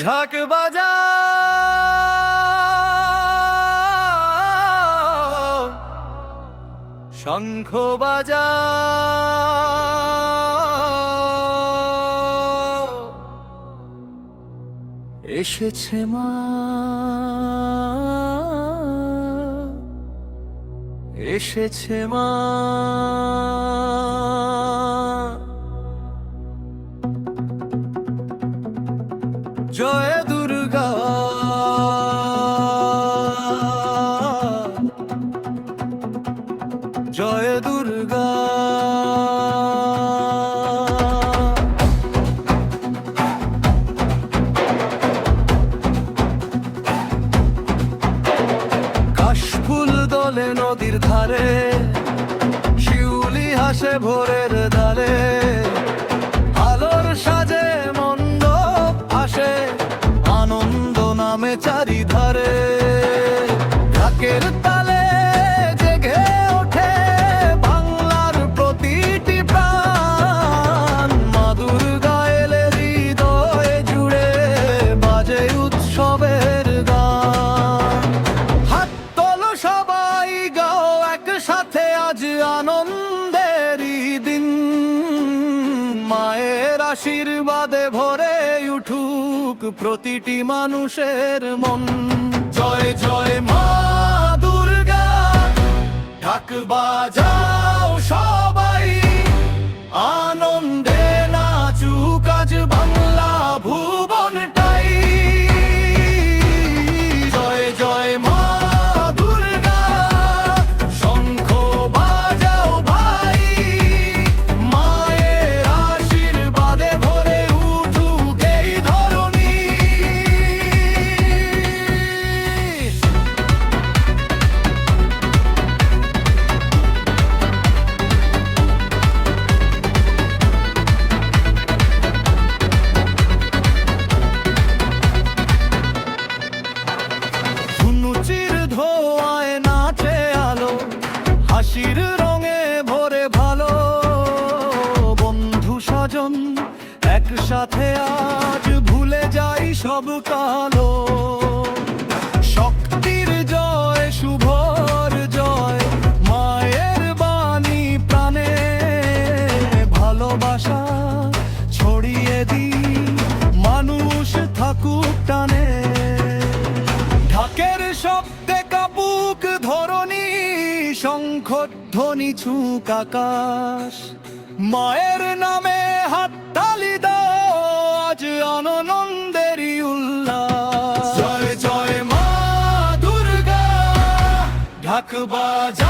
ঢাক বাজাও, শঙ্খ বাজাও, এসেছে মা, এসেছে মা। জয় দুর্গা, জয় দুর্গা। কাশফুল দোলে নদীর ধারে, শিউলি হাসে ভোরের দ্বারে, আলোর সাজে মণ্ডপ আসে, আনন্দ নামে চারিধারে। ঢাকের তালে জেগে ওঠে বাংলার প্রতিটি প্রাণ, মা দুর্গা এলে হৃদয়ে জুড়ে বাজে উৎসবের গান। হাত তোলো সবাই, গাও একসাথে আজ আনন্দেরই দিন, মায়ের আশীর্বাদে ভরে উঠুক প্রতিটি মানুষের মন। জয় জয় মা দুর্গা, ঢাক বাজাও সবাই, আনন্দে নাচুক আজ বাংলা ভুবনটাই। জয় জয় মা দুর্গা, শঙ্খ বাজাও ভাই, মায়ের আশীর্বাদে ভরে উঠুক এই ধরণী। ধুনুচির ধোঁয়ায় নাচে আলো, হাসির রঙে ভরে ভালো, বন্ধু স্বজন একসাথে আজ ভুলে যাই সব কালো। শক্তির জয়, শুভর জয়, মায়ের বাণী প্রাণে, ভালোবাসা ছড়িয়ে দিই মানুষ থাকুক টানে। ঢাকের শব্দে কাপুক ধরণী, শঙ্খধ্বনি ছুক আকাশ, মায়ের নামে হাততালি দাও আজ আনন্দেরই উল্লাস। জয় জয় মা দুর্গা, ঢাক বাজা।